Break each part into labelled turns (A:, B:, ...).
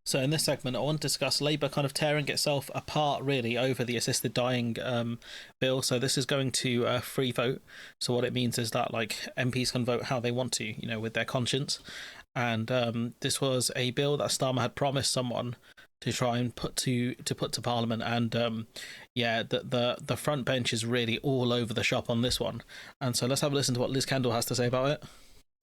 A: So in this segment, I want to discuss Labour kind of tearing itself apart really over the assisted dying bill. So this is going to a free vote. So what it means is that like MPs can vote how they want to, with their conscience. And this was a bill that Starmer had promised someone to try and put to Parliament. And yeah, the front bench is really all over the shop on this one. And so let's have a listen to what Liz Kendall has to say about it.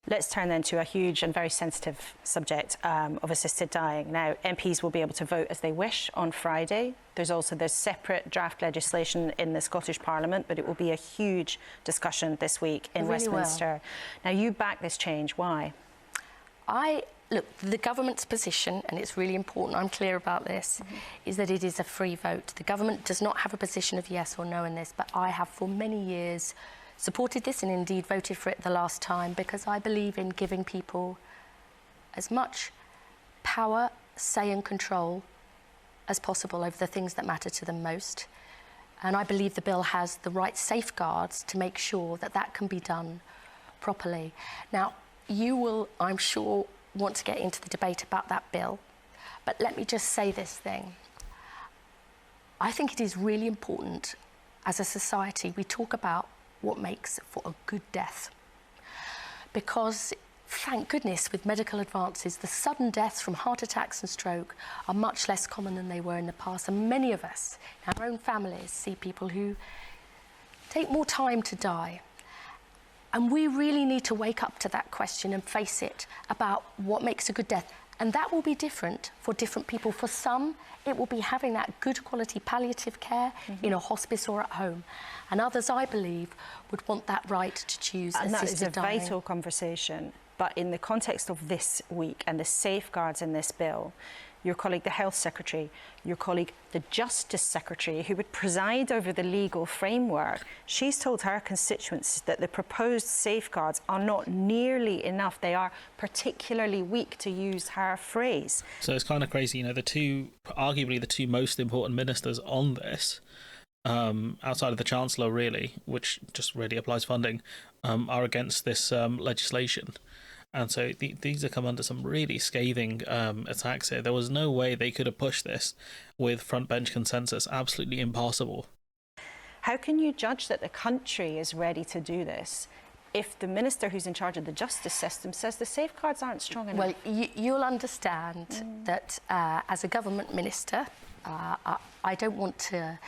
B: Let's turn then to a huge and very sensitive subject of assisted dying. Now, MPs will be able to vote as they wish on Friday. There's separate draft legislation in the Scottish Parliament, but it will be a huge discussion this week in Westminster. Now, you back this change. Why?
C: Look, the government's position, and it's really important, I'm clear about this, is that it is a free vote. The government does not have a position of yes or no in this, but I have for many years supported this and indeed voted for it the last time because I believe in giving people as much power, say and control as possible over the things that matter to them most. And I believe the bill has the right safeguards to make sure that that can be done properly. Now, you will, I'm sure, want to get into the debate about that bill, but let me just say this thing. I think it is really important as a society we talk about what makes for a good death. Because, thank goodness, with medical advances, the sudden deaths from heart attacks and stroke are much less common than they were in the past. And many of us, in our own families, see people who take more time to die. And we really need to wake up to that question and face it about what makes a good death. And that will be different for different people. For some, it will be having that good quality palliative care in a hospice or at home. And others, I believe, would want that right to choose assisted dying.
B: And that is a vital conversation. But in the context of this week and the safeguards in this bill, your colleague, the Health Secretary, your colleague, the Justice Secretary, who would preside over the legal framework, she's told her constituents that the proposed safeguards are not nearly enough. They are particularly weak, to use her phrase.
A: So it's kind of crazy, arguably the two most important ministers on this, outside of the Chancellor really, which just really applies funding, are against this legislation. And so these have come under some really scathing attacks here. There was no way they could have pushed this with front bench consensus. Absolutely impossible.
B: How can you judge that the country is ready to do this if the minister who's in charge of the justice system says the safeguards aren't strong enough?
C: Well, you'll understand that as a government minister, I don't want to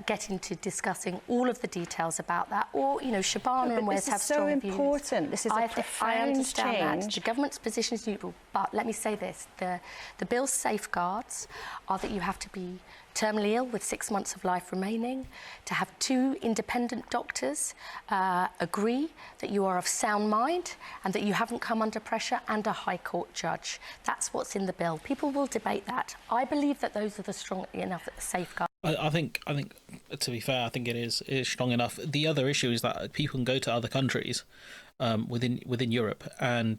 C: get into discussing all of the details about that, or Shabana and Wes have strong views.
B: This is so important. This is a profound change.
C: That. The government's position is neutral, but let me say this: the bill's safeguards are that you have to be terminally ill with 6 months of life remaining, to have 2 independent doctors agree that you are of sound mind and that you haven't come under pressure, and a High Court judge. That's what's in the bill. People will debate that. I believe that those are the strong enough safeguards.
A: I think, to be fair, I think it is strong enough. The other issue is that people can go to other countries within Europe, and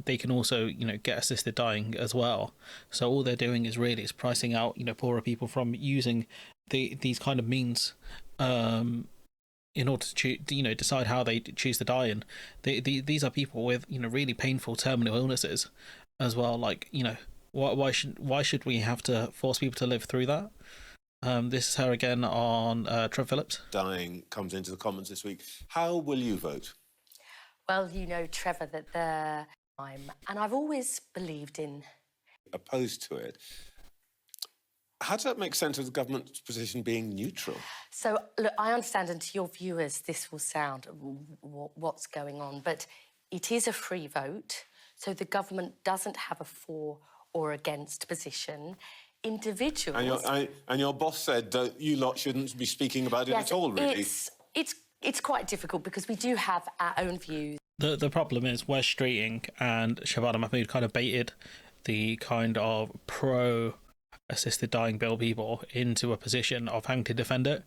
A: they can also get assisted dying as well. So all they're doing is pricing out poorer people from using these kind of means in order to decide how they choose to die. And these are people with really painful terminal illnesses as well. Like why should we have to force people to live through that? This is her again on Trev Phillips.
D: Dying comes into the Commons this week. How will you vote?
C: Well, Trevor, that and I've always believed in...
D: Opposed to it. How does that make sense of the government's position being neutral?
C: So, look, I understand, and to your viewers, this will sound what's going on, but it is a free vote, so the government doesn't have a for or against position. Individuals...
D: And your boss said that you lot shouldn't be speaking about it at all, really.
C: It's quite difficult because we do have our own views.
A: The problem is Wes Streeting and Shabana Mahmood kind of baited the kind of pro-assisted dying bill people into a position of having to defend it,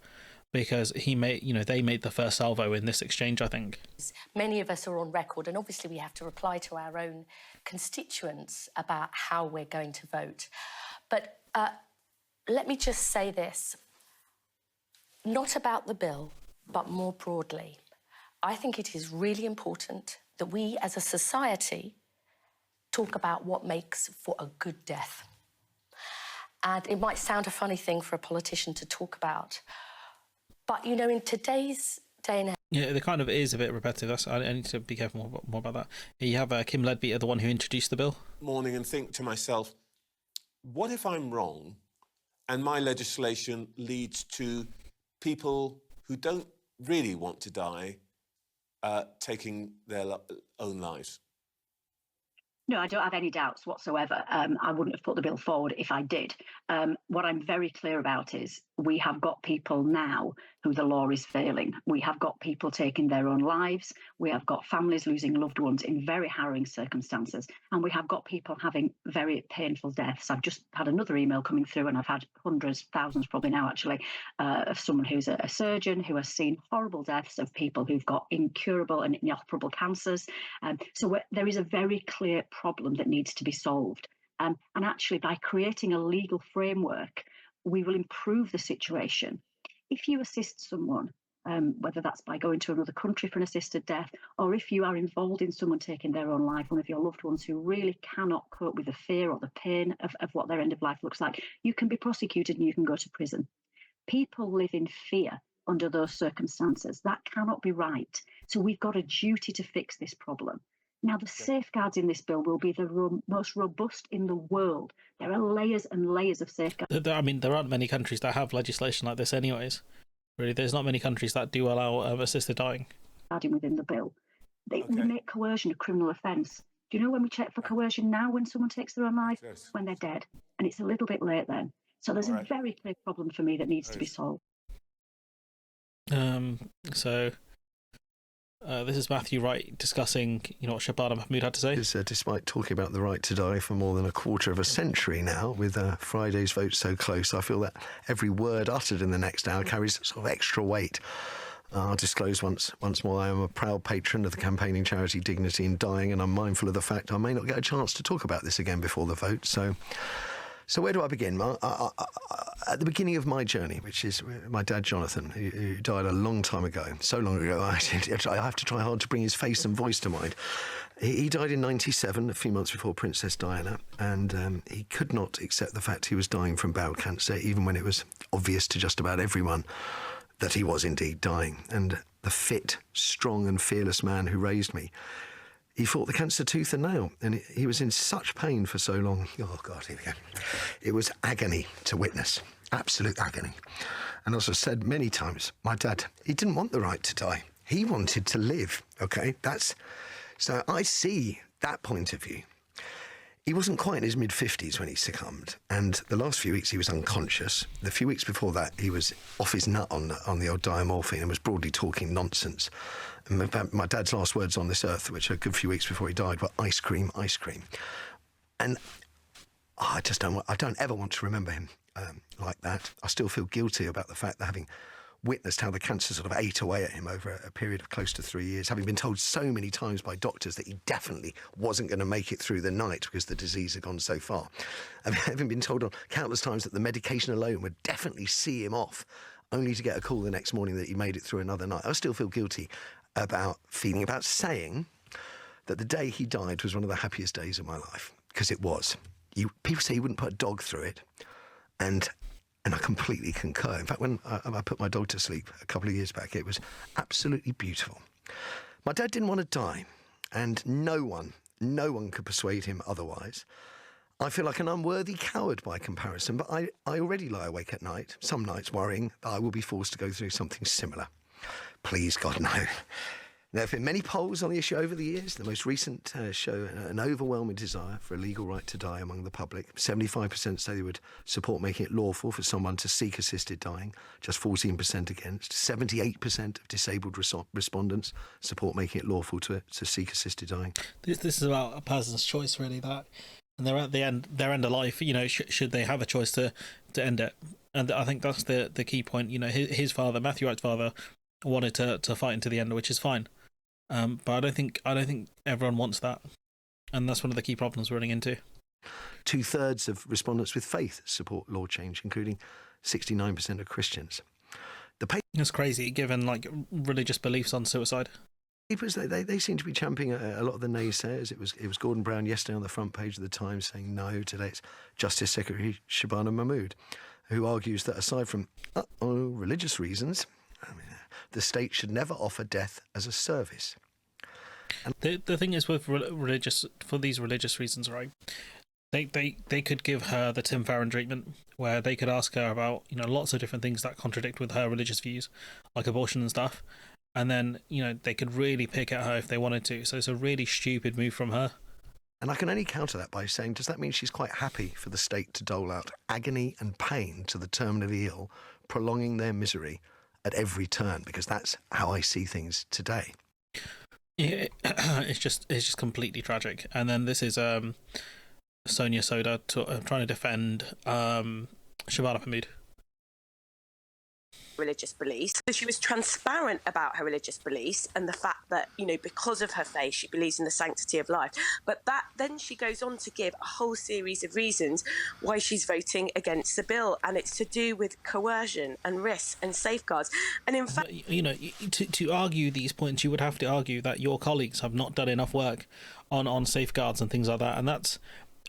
A: because they made the first salvo in this exchange, I think.
C: Many of us are on record, and obviously we have to reply to our own constituents about how we're going to vote. But let me just say this, not about the bill, but more broadly. I think it is really important that we as a society talk about what makes for a good death. And it might sound a funny thing for a politician to talk about. But, you know, in today's day and age...
A: Yeah, it kind of is a bit repetitive. I need to be careful more about that. You have Kim Leadbeater, the one who introduced the bill.
D: Morning, and think to myself, what if I'm wrong and my legislation leads to people who don't really want to die taking their own lives?
E: No, I don't have any doubts whatsoever. I wouldn't have put the bill forward if I did. What I'm very clear about is we have got people now who the law is failing. We have got people taking their own lives. We have got families losing loved ones in very harrowing circumstances. And we have got people having very painful deaths. I've just had another email coming through, and I've had hundreds, thousands probably now actually, of someone who's a surgeon who has seen horrible deaths of people who've got incurable and inoperable cancers. So there is a very clear problem that needs to be solved. And actually, by creating a legal framework, we will improve the situation. If you assist someone, whether that's by going to another country for an assisted death, or if you are involved in someone taking their own life, one of your loved ones who really cannot cope with the fear or the pain of what their end of life looks like, you can be prosecuted and you can go to prison. People live in fear under those circumstances. That cannot be right. So we've got a duty to fix this problem. Now, the safeguards in this bill will be the most robust in the world. There are layers and layers of safeguards.
A: I mean, there aren't many countries that have legislation like this anyways. Really, there's not many countries that do allow assisted dying.
E: Within the bill. We make coercion a criminal offence. Do you know when we check for coercion now when someone takes their own life?
D: Yes.
E: When they're dead. And it's a little bit late then. So there's a very clear problem for me that needs to be solved.
A: This is Matthew Wright discussing, what Shabana Mahmood had to say.
F: Despite talking about the right to die for more than a quarter of a century now, with Friday's vote so close, I feel that every word uttered in the next hour carries sort of extra weight. I'll disclose once more I am a proud patron of the campaigning charity Dignity in Dying, and I'm mindful of the fact I may not get a chance to talk about this again before the vote. So where do I begin? At the beginning of my journey, which is my dad, Jonathan, who died a long time ago, so long ago, I have to try hard to bring his face and voice to mind. He died in 1997, a few months before Princess Diana, and he could not accept the fact he was dying from bowel cancer, even when it was obvious to just about everyone that he was indeed dying. And the fit, strong and fearless man who raised me, he fought the cancer tooth and nail, and he was in such pain for so long. Oh, God, here we go. It was agony to witness, absolute agony. And as I said many times, my dad, he didn't want the right to die. He wanted to live, OK? So I see that point of view. He wasn't quite in his mid-50s when he succumbed, and the last few weeks he was unconscious. The few weeks before that, he was off his nut on the old diamorphine and was broadly talking nonsense. And my dad's last words on this earth, which are a good few weeks before he died, were ice cream, ice cream. And I don't ever want to remember him like that. I still feel guilty about the fact that having witnessed how the cancer sort of ate away at him over a period of close to 3 years, having been told so many times by doctors that he definitely wasn't going to make it through the night because the disease had gone so far, and having been told on countless times that the medication alone would definitely see him off, only to get a call the next morning that he made it through another night. I still feel guilty about saying that the day he died was one of the happiest days of my life, because it was. People say you wouldn't put a dog through it, and I completely concur. In fact, when I put my dog to sleep a couple of years back, it was absolutely beautiful. My dad didn't want to die, and no one could persuade him otherwise. I feel like an unworthy coward by comparison, but I already lie awake at night, some nights worrying that I will be forced to go through something similar. Please, God, no. There have been many polls on the issue over the years. The most recent show an overwhelming desire for a legal right to die among the public. 75% say they would support making it lawful for someone to seek assisted dying, just 14% against. 78% of disabled respondents support making it lawful to seek assisted dying.
A: This is about a person's choice, really, that. And they're at their end of life, should they have a choice to end it? And I think that's the key point. His father, Matthew Wright's father, wanted to fight into the end, which is fine. But I don't think everyone wants that, and that's one of the key problems we're running into.
F: 2/3 of respondents with faith support law change, including 69% of Christians.
A: That's crazy, given religious beliefs on suicide.
F: Because they seem to be championing a lot of the naysayers. It was Gordon Brown yesterday on the front page of the Times saying no. Today it's Justice Secretary Shabana Mahmood, who argues that aside from religious reasons, the state should never offer death as a service.
A: And the thing is with these religious reasons, right? They could give her the Tim Farron treatment, where they could ask her about lots of different things that contradict with her religious views, like abortion and stuff, and then they could really pick at her if they wanted to. So it's a really stupid move from her.
F: And I can only counter that by saying, does that mean she's quite happy for the state to dole out agony and pain to the terminally ill, prolonging their misery at every turn? Because that's how I see things today.
A: Yeah, it's just completely tragic. And then this is Sonia Soda trying to defend Shabana Mahmood.
G: Religious beliefs. So she was transparent about her religious beliefs and the fact that, because of her faith, she believes in the sanctity of life. But then she goes on to give a whole series of reasons why she's voting against the bill. And it's to do with coercion and risks and safeguards. And in fact,
A: to argue these points, you would have to argue that your colleagues have not done enough work on safeguards and things like that. And that's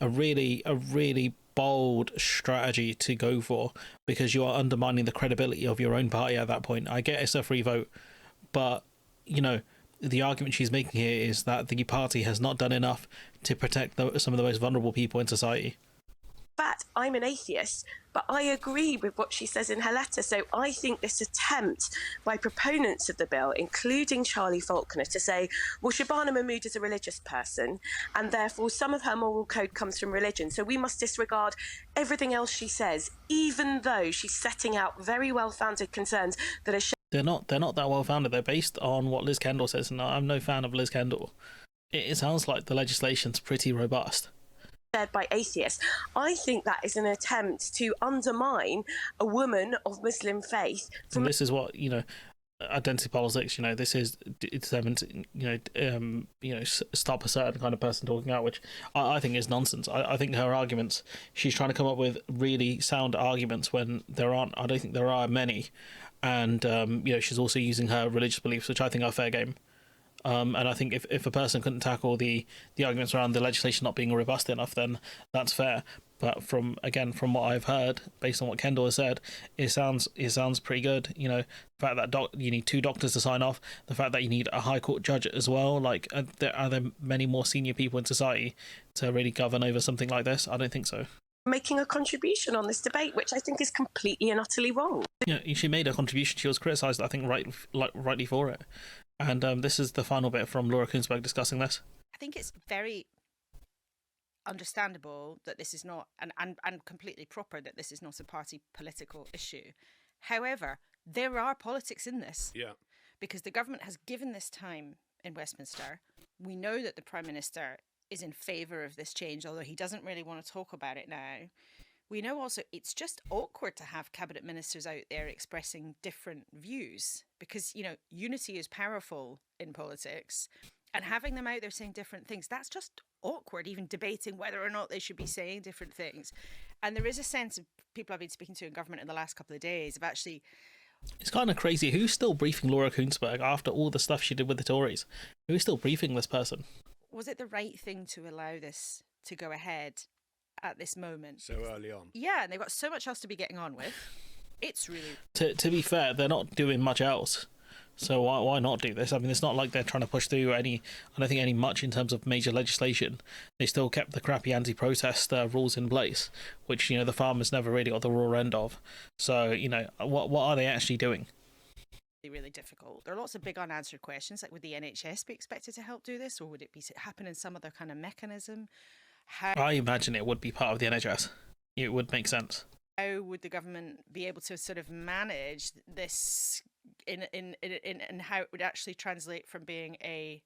A: a really bold strategy to go for, because you are undermining the credibility of your own party at that point. I get it's a free vote, but the argument she's making here is that the party has not done enough to protect some of the most vulnerable people in society.
G: In fact, I'm an atheist, but I agree with what she says in her letter. So I think this attempt by proponents of the bill, including Charlie Faulkner, to say, well, Shabana Mahmood is a religious person, and therefore some of her moral code comes from religion. So we must disregard everything else she says, even though she's setting out very well-founded concerns that are...
A: They're not that well-founded. They're based on what Liz Kendall says, and I'm no fan of Liz Kendall. It sounds like the legislation's pretty robust.
G: By atheists. I think that is an attempt to undermine a woman of Muslim faith.
A: And this is what identity politics. This is determined to stop a certain kind of person talking out, which I think is nonsense. I think her arguments. She's trying to come up with really sound arguments when there aren't. I don't think there are many, and she's also using her religious beliefs, which I think are fair game. And I think if a person couldn't tackle the arguments around the legislation not being robust enough, then that's fair. But from what I've heard, based on what Kendall has said, it sounds pretty good. The fact that you need 2 doctors to sign off, the fact that you need a high court judge as well. Like, are there many more senior people in society to really govern over something like this? I don't think so.
G: Making a contribution on this debate, which I think is completely and utterly wrong.
A: She made a contribution. She was criticised, I think, rightly for it. And this is the final bit from Laura Kuenssberg discussing this.
B: I think it's very understandable that this is not, and completely proper that this is not a party political issue. However, there are politics in this.
D: Yeah.
B: Because the government has given this time in Westminster. We know that the Prime Minister is in favour of this change, although he doesn't really want to talk about it now. We know also it's just awkward to have cabinet ministers out there expressing different views because, unity is powerful in politics, and having them out there saying different things, that's just awkward, even debating whether or not they should be saying different things. And there is a sense of people I've been speaking to in government in the last couple of days of actually...
A: It's kind of crazy. Who's still briefing Laura Kuenssberg after all the stuff she did with the Tories? Who's still briefing this person?
B: Was it the right thing to allow this to go ahead at this moment?
D: So early on.
B: Yeah, and they've got so much else to be getting on with. It's really...
A: To be fair, they're not doing much else. So why not do this? I mean, it's not like they're trying to push through any much in terms of major legislation. They still kept the crappy anti-protest rules in place, which, the farmers never really got the raw end of. So, what are they actually doing?
B: Really difficult. There are lots of big unanswered questions, like would the NHS be expected to help do this, or would it happen in some other kind of mechanism?
A: I imagine it would be part of the NHS. It would make sense.
B: How would the government be able to sort of manage this in how it would actually translate from being a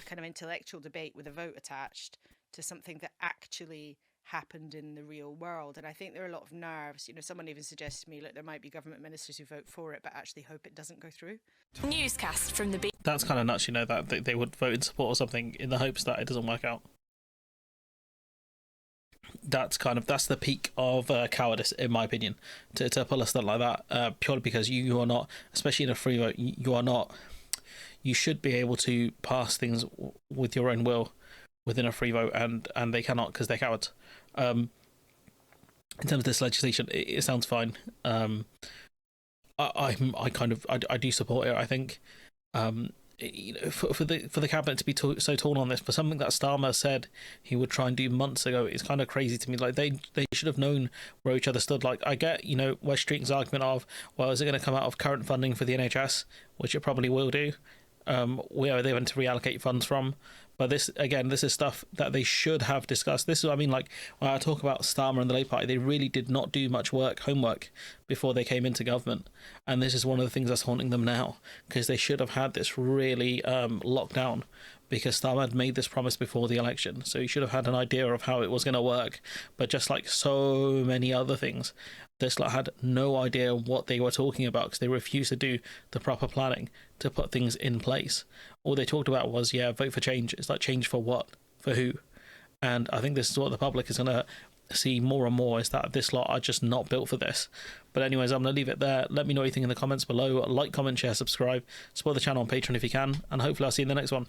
B: kind of intellectual debate with a vote attached to something that actually happened in the real world? And I think there are a lot of nerves. Someone even suggested to me, look, there might be government ministers who vote for it but actually hope it doesn't go through.
H: Newscast from the...
A: That's kind of nuts, that they would vote in support of something in the hopes that it doesn't work out. That's the peak of cowardice, in my opinion, to pull a stunt like that, purely because you are not, especially in a free vote, you should be able to pass things with your own will within a free vote, and they cannot because they're cowards. In terms of this legislation, it sounds fine. I do support it. I think for the cabinet to be so torn on this for something that Starmer said he would try and do months ago is kind of crazy to me. Like they should have known where each other stood. Like I get West Streeting's argument of, well, is it going to come out of current funding for the NHS, which it probably will do. Where are they going to reallocate funds from? But this is stuff that they should have discussed. This is what I mean. Like when I talk about Starmer and the Labour Party, they really did not do much homework before they came into government, and this is one of the things that's haunting them now, because they should have had this really locked down, because Starmer had made this promise before the election, so he should have had an idea of how it was going to work. But just like so many other things, this lot had no idea what they were talking about, because they refused to do the proper planning to put things in place. All they talked about was, vote for change. It's like, change for what? For who? And I think this is what the public is going to see more and more, is that this lot are just not built for this. But anyways, I'm going to leave it there. Let me know what you think in the comments below. Like, comment, share, subscribe. Support the channel on Patreon if you can. And hopefully I'll see you in the next one.